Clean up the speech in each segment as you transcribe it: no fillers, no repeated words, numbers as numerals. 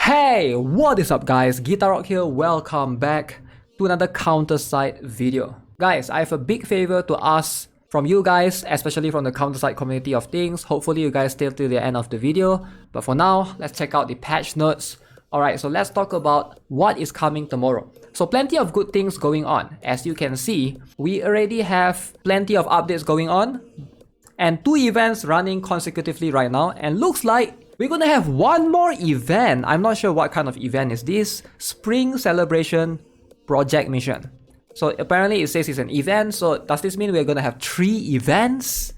Hey, what is up guys? GuitarRock here, welcome back to another counter-side video. Guys, I have a big favor to ask from you guys, especially from the counter-side community of things. Hopefully you guys stay till the end of the video. But for now, let's check out the patch notes. Alright, so let's talk about what is coming tomorrow. So plenty of good things going on. As you can see, we already have plenty of updates going on and 2 events running consecutively right now, and looks like we're gonna have one more event. I'm not sure what kind of event is this. Spring Celebration Project Mission. So apparently it says it's an event, so does this mean we're gonna have 3 events?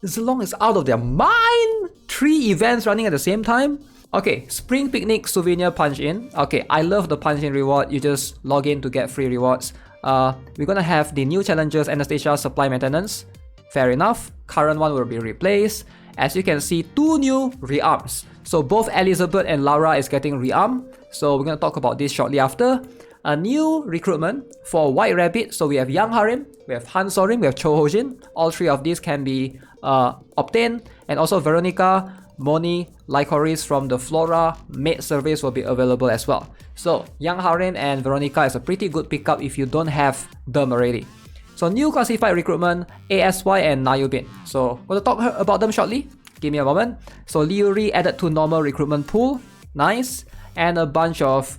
Zilong is out of their mind! 3 events running at the same time? Okay, Spring Picnic Souvenir Punch In. Okay, I love the Punch In reward. You just log in to get free rewards. We're gonna have the new challenges, Anastasia Supply Maintenance. Fair enough. Current one will be replaced. As you can see, 2 new rearms. So both Elizabeth and Laura is getting rearm. So we're going to talk about this shortly after. A new recruitment for White Rabbit. So we have Young Harim, we have Han Sorin, we have Cho Hojin. All 3 of these can be obtained. And also Veronica, Moni, Lycoris from the Flora maid service will be available as well. So Young Harim and Veronica is a pretty good pickup if you don't have them already. So new classified recruitment, ASY and Na Yubin. So we'll talk about them shortly. Give me a moment. So Liuri added to normal recruitment pool. Nice. And a bunch of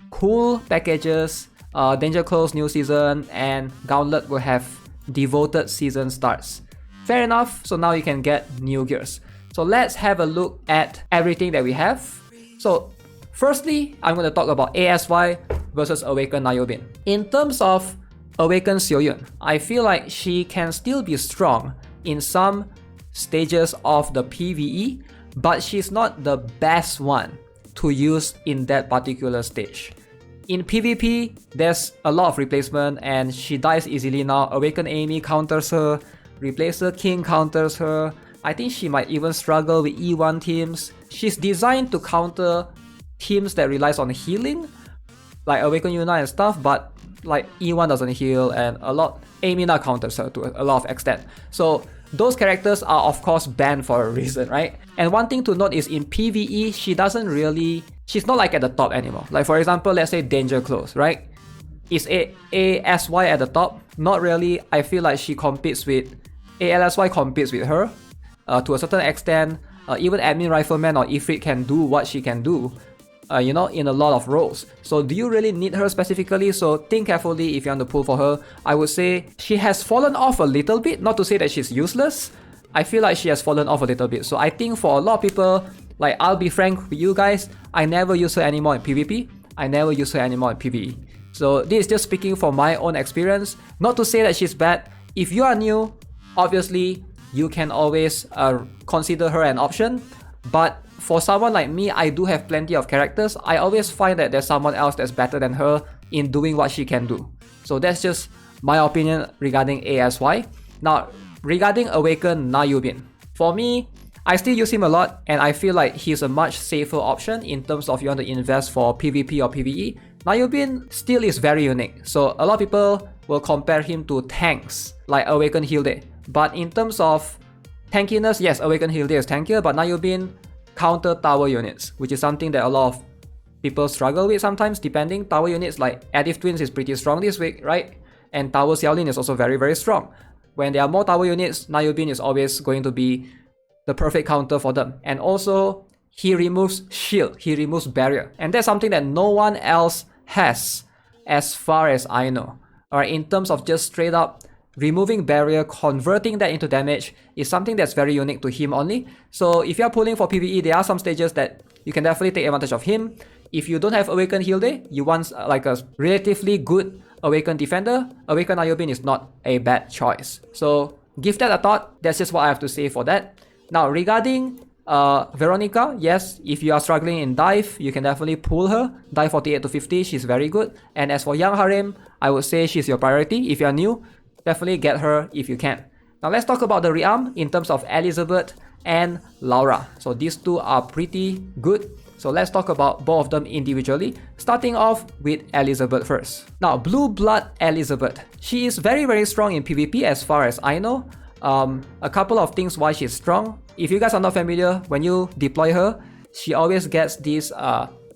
cool packages. Danger Close new season and Gauntlet will have devoted season starts. Fair enough. So now you can get new gears. So let's have a look at everything that we have. So firstly, I'm going to talk about ASY versus Awaken Na Yubin. In terms of Awaken Seo Yoon, I feel like she can still be strong in some stages of the PvE, but she's not the best one to use in that particular stage. In PvP, there's a lot of replacement and she dies easily now. Awaken Amy counters her, Replacer King counters her. I think she might even struggle with E1 teams. She's designed to counter teams that relies on healing, like Awaken Yuna and stuff, but like E1 doesn't heal and a lot Amina counters her to a lot of extent. So those characters are of course banned for a reason, right? And one thing to note is in PvE, she's not like at the top anymore. Like for example, let's say Danger Close, right? Is ASY at the top? Not really. I feel like she competes with ALSY competes with her to a certain extent. Even Admin Rifleman or Ifrit can do what she can do. In a lot of roles. So do you really need her specifically? So think carefully if you want to pull for her. I would say she has fallen off a little bit, not to say that she's useless. I feel like she has fallen off a little bit. So I think for a lot of people, like I'll be frank with you guys, I never use her anymore in PvP. I never use her anymore in PvE. So this is just speaking from my own experience. Not to say that she's bad. If you are new, obviously you can always consider her an option. But for someone like me, I do have plenty of characters. I always find that there's someone else that's better than her in doing what she can do. So that's just my opinion regarding ASY. Now, regarding Awaken Na Yubin. For me, I still use him a lot and I feel like he's a much safer option in terms of you want to invest for PvP or PvE. Na Yubin still is very unique. So a lot of people will compare him to tanks like Awaken Hilde. But in terms of tankiness, yes, Awaken Hilde is tankier, but Na Yubin counter tower units, which is something that a lot of people struggle with sometimes, depending. Tower units like Adif Twins is pretty strong this week, right? And Tower Xiaolin is also very, very strong. When there are more tower units, Na Yubin is always going to be the perfect counter for them. And also, he removes shield, he removes barrier. And that's something that no one else has, as far as I know. Alright, in terms of just straight up removing barrier, converting that into damage is something that's very unique to him only. So if you're pulling for PvE, there are some stages that you can definitely take advantage of him. If you don't have Awaken Hilde, you want like a relatively good Awaken Defender, Awaken Na Yubin is not a bad choice. So give that a thought. That's just what I have to say for that. Now regarding Veronica, yes, if you are struggling in dive, you can definitely pull her. Dive 48 to 50, she's very good. And as for Young Harim, I would say she's your priority. If you're new, definitely get her if you can. Now let's talk about the rearm in terms of Elizabeth and Laura. So these 2 are pretty good. So let's talk about both of them individually, starting off with Elizabeth first. Now Blue Blood Elizabeth. She is very, very strong in PvP as far as I know. A couple of things why she's strong. If you guys are not familiar, when you deploy her, she always gets these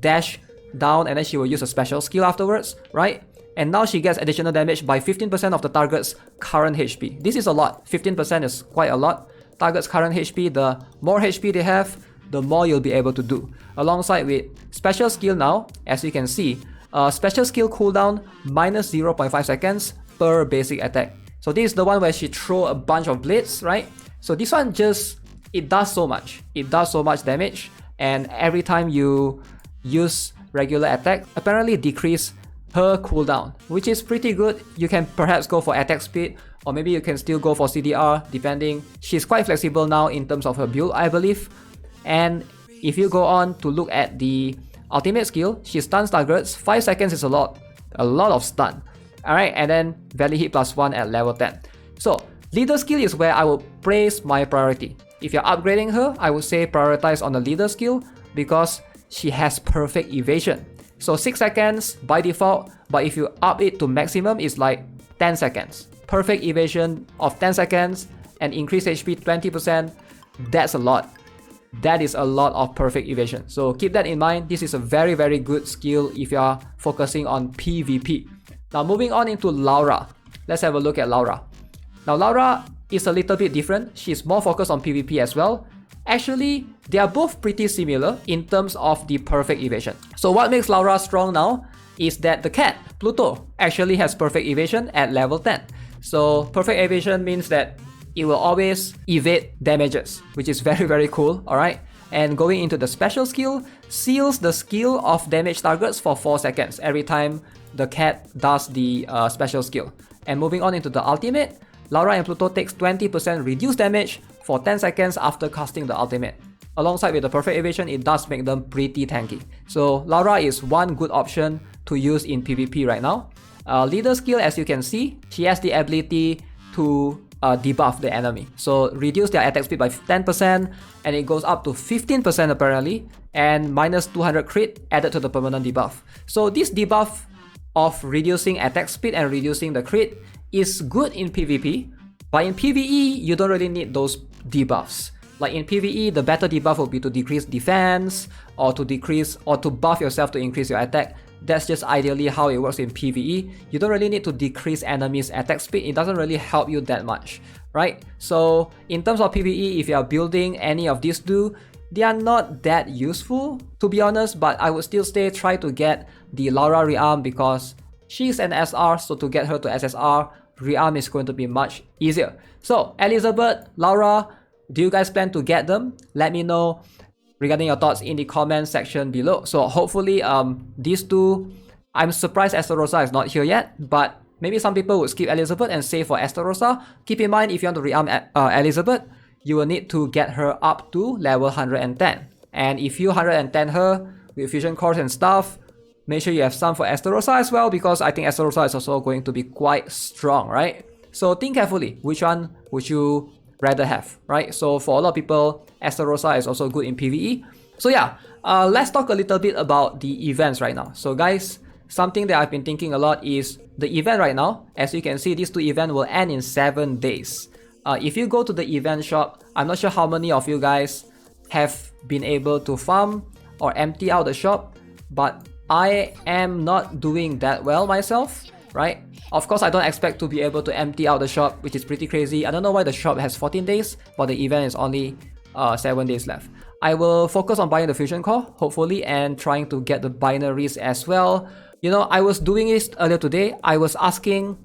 dash down and then she will use a special skill afterwards, right? And now she gets additional damage by 15% of the target's current HP. This is a lot. 15% is quite a lot. Target's current HP, the more HP they have, the more you'll be able to do. Alongside with special skill now, as you can see, special skill cooldown minus 0.5 seconds per basic attack. So this is the one where she throw a bunch of blades, right? So this one just, it does so much. It does so much damage, and every time you use regular attack, apparently decrease her cooldown, which is pretty good. You can perhaps go for attack speed, or maybe you can still go for CDR, depending. She's quite flexible now in terms of her build, I believe. And if you go on to look at the ultimate skill, she stuns targets. 5 seconds is a lot of stun. Alright, and then Valley Hit +1 at level 10. So, leader skill is where I will place my priority. If you're upgrading her, I would say prioritize on the leader skill because she has perfect evasion. So 6 seconds by default, but if you up it to maximum, it's like 10 seconds. Perfect evasion of 10 seconds and increase HP 20%, that's a lot. That is a lot of perfect evasion. So keep that in mind. This is a very, very good skill if you are focusing on PvP. Now moving on into Laura. Let's have a look at Laura. Now Laura is a little bit different. She's more focused on PvP as well. Actually, they are both pretty similar in terms of the perfect evasion. So what makes Laura strong now is that the cat, Pluto, actually has perfect evasion at level 10. So perfect evasion means that it will always evade damages, which is very, very cool, alright? And going into the special skill, seals the skill of damage targets for 4 seconds every time the cat does the special skill. And moving on into the ultimate, Laura and Pluto takes 20% reduced damage for 10 seconds after casting the ultimate. Alongside with the perfect evasion, it does make them pretty tanky. So Laura is one good option to use in PvP right now. Leader skill, as you can see, she has the ability to debuff the enemy. So reduce their attack speed by 10% and it goes up to 15% apparently, and minus 200 crit added to the permanent debuff. So this debuff of reducing attack speed and reducing the crit is good in PvP, but in PvE you don't really need those debuffs. Like in PvE, the better debuff will be to decrease defense or to decrease or to buff yourself to increase your attack. That's just ideally how it works in PvE. You don't really need to decrease enemies' attack speed. It doesn't really help you that much, right? So in terms of PvE, if you are building any of these two, they are not that useful to be honest, but I would still say try to get the Laura Rearm because she's an SR, so to get her to SSR, Rearm is going to be much easier. So Elizabeth, Laura, do you guys plan to get them? Let me know regarding your thoughts in the comment section below. So hopefully these two, I'm surprised Estarossa is not here yet, but maybe some people would skip Elizabeth and save for Estarossa. Keep in mind, if you want to rearm Elizabeth, you will need to get her up to level 110. And if you 110 her with fusion cores and stuff, make sure you have some for Estarossa as well, because I think Estarossa is also going to be quite strong, right? So think carefully, which one would you rather have, right? So for a lot of people, Estarossa is also good in PvE. So yeah, let's talk a little bit about the events right now. So guys, something that I've been thinking a lot is the event right now. As you can see, these two events will end in 7 days. If you go to the event shop, I'm not sure how many of you guys have been able to farm or empty out the shop, but I am not doing that well myself, right? Of course, I don't expect to be able to empty out the shop, which is pretty crazy. I don't know why the shop has 14 days, but the event is only 7 days left. I will focus on buying the fusion core, hopefully, and trying to get the binaries as well. You know, I was doing this earlier today. I was sending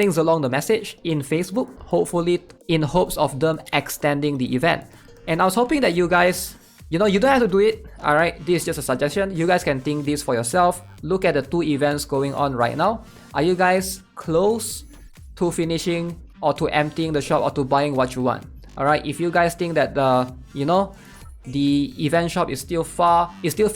Zalong the message in Facebook, hopefully in hopes of them extending the event. And I was hoping that you guys, you know, you don't have to do it, alright? This is just a suggestion. You guys can think this for yourself. Look at the 2 events going on right now. Are you guys close to finishing or to emptying the shop or to buying what you want? Alright, if you guys think that the event shop is still far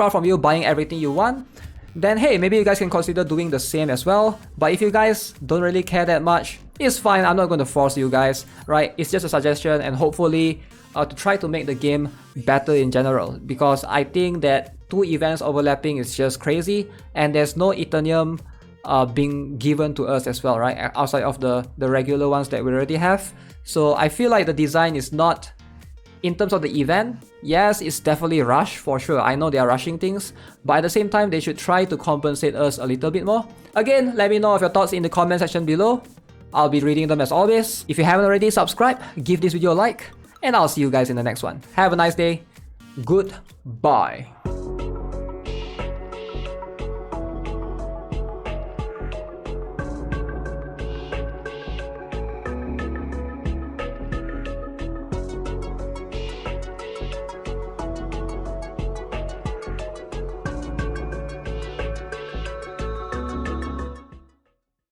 from you buying everything you want, then hey, maybe you guys can consider doing the same as well. But if you guys don't really care that much, it's fine. I'm not going to force you guys, right? It's just a suggestion, and hopefully to try to make the game better in general, because I think that 2 events overlapping is just crazy, and there's no Eternium being given to us as well, right? Outside of the regular ones that we already have. So I feel like the design is not In terms of the event, yes, it's definitely rushed for sure. I know they are rushing things, but at the same time, they should try to compensate us a little bit more. Again, let me know of your thoughts in the comment section below. I'll be reading them as always. If you haven't already, subscribe, give this video a like, and I'll see you guys in the next one. Have a nice day. Goodbye.